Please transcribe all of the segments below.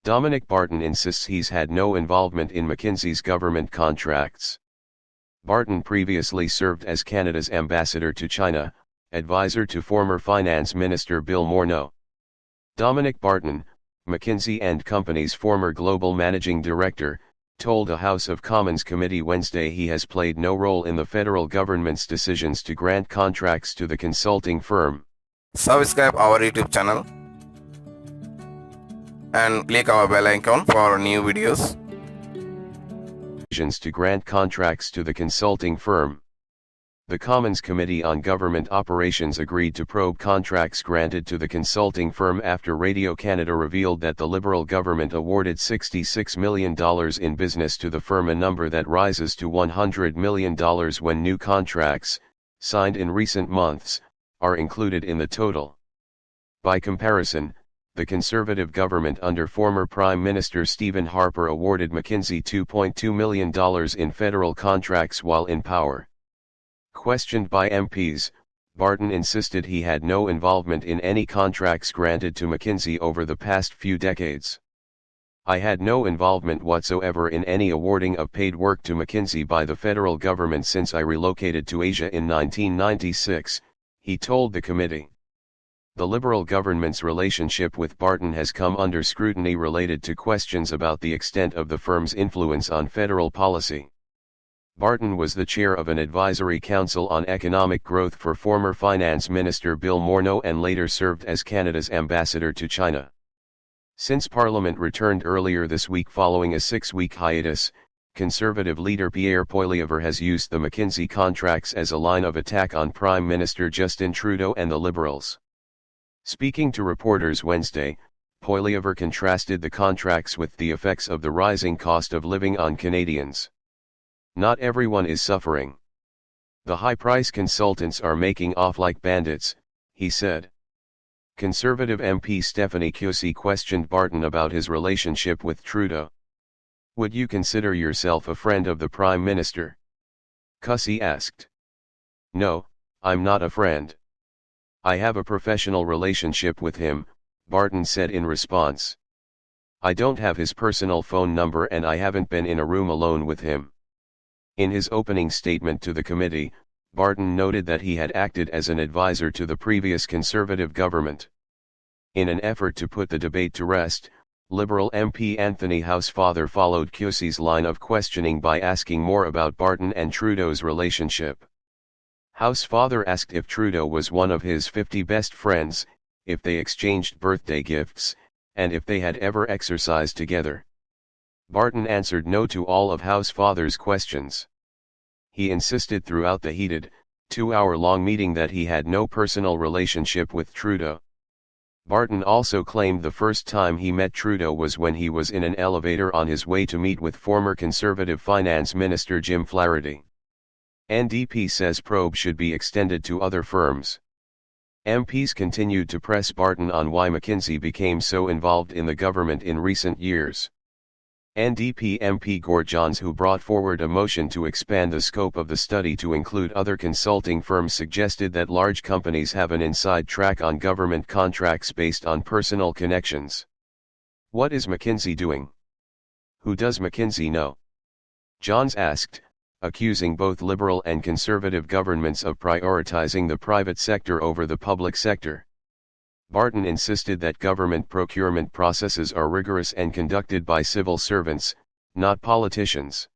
Dominic Barton insists he's had no involvement in McKinsey's government contracts. Barton previously served as Canada's ambassador to China, advisor to former Finance Minister Bill Morneau. Dominic Barton, McKinsey & Company's former global managing director, told a House of Commons committee Wednesday he has played no role in the federal government's decisions to grant contracts to the consulting firm. Subscribe our YouTube channel and click our bell icon for new videos. To grant contracts to the consulting firm. The Commons Committee on Government Operations agreed to probe contracts granted to the consulting firm after Radio Canada revealed that the Liberal government awarded $66 million in business to the firm, a number that rises to $100 million when new contracts, signed in recent months, are included in the total. By comparison, the Conservative government under former Prime Minister Stephen Harper awarded McKinsey $2.2 million in federal contracts while in power. Questioned by MPs, Barton insisted he had no involvement in any contracts granted to McKinsey over the past few decades. "I had no involvement whatsoever in any awarding of paid work to McKinsey by the federal government since I relocated to Asia in 1996, he told the committee. The Liberal government's relationship with Barton has come under scrutiny related to questions about the extent of the firm's influence on federal policy. Barton was the chair of an advisory council on economic growth for former Finance Minister Bill Morneau and later served as Canada's ambassador to China. Since Parliament returned earlier this week following a 6-week hiatus, Conservative leader Pierre Poilievre has used the McKinsey contracts as a line of attack on Prime Minister Justin Trudeau and the Liberals. Speaking to reporters Wednesday, Poilievre contrasted the contracts with the effects of the rising cost of living on Canadians. "Not everyone is suffering. The high-price consultants are making off like bandits," he said. Conservative MP Stephanie Cusey questioned Barton about his relationship with Trudeau. "Would you consider yourself a friend of the Prime Minister?" Cusey asked. "No, I'm not a friend. I have a professional relationship with him," Barton said in response. "I don't have his personal phone number and I haven't been in a room alone with him." In his opening statement to the committee, Barton noted that he had acted as an advisor to the previous Conservative government. In an effort to put the debate to rest, Liberal MP Anthony Housefather followed Cusey's line of questioning by asking more about Barton and Trudeau's relationship. Housefather asked if Trudeau was one of his 50 best friends, if they exchanged birthday gifts, and if they had ever exercised together. Barton answered no to all of Housefather's questions. He insisted throughout the heated, 2-hour-long meeting that he had no personal relationship with Trudeau. Barton also claimed the first time he met Trudeau was when he was in an elevator on his way to meet with former Conservative Finance Minister Jim Flaherty. NDP says probe should be extended to other firms. MPs continued to press Barton on why McKinsey became so involved in the government in recent years. NDP MP Gord Johns, who brought forward a motion to expand the scope of the study to include other consulting firms, suggested that large companies have an inside track on government contracts based on personal connections. "What is McKinsey doing? Who does McKinsey know?" Johns asked, accusing both Liberal and Conservative governments of prioritizing the private sector over the public sector. Barton insisted that government procurement processes are rigorous and conducted by civil servants, not politicians.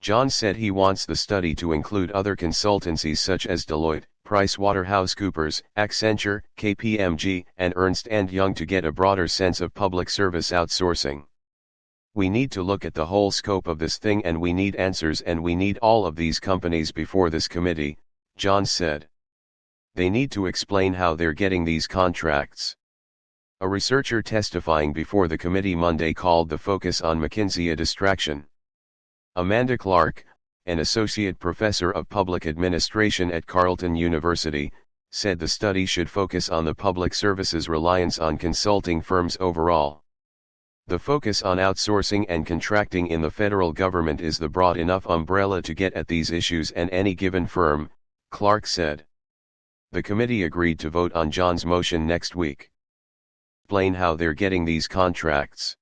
Johns said he wants the study to include other consultancies such as Deloitte, PricewaterhouseCoopers, Accenture, KPMG, and Ernst & Young to get a broader sense of public service outsourcing. "We need to look at the whole scope of this thing and we need answers and we need all of these companies before this committee," Johns said. "They need to explain how they're getting these contracts." A researcher testifying before the committee Monday called the focus on McKinsey a distraction. Amanda Clark, an associate professor of public administration at Carleton University, said the study should focus on the public service's reliance on consulting firms overall. "The focus on outsourcing and contracting in the federal government is the broad enough umbrella to get at these issues and any given firm," Clark said. The committee agreed to vote on John's motion next week. Explain how they're getting these contracts.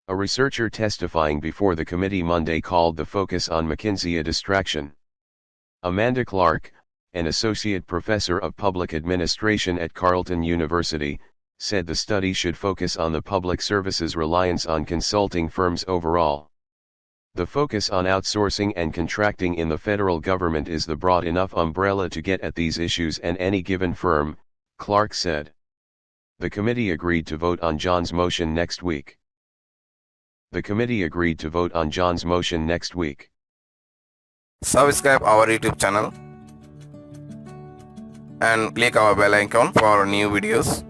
A researcher testifying before the committee Monday called the focus on McKinsey a distraction. Amanda Clark, an associate professor of public administration at Carleton University, said the study should focus on the public service's reliance on consulting firms overall. The focus on outsourcing and contracting in the federal government is the broad enough umbrella to get at these issues and any given firm, Clark said. The committee agreed to vote on John's motion next week. The committee agreed to vote on John's motion next week. Subscribe our YouTube channel and click our bell icon for new videos.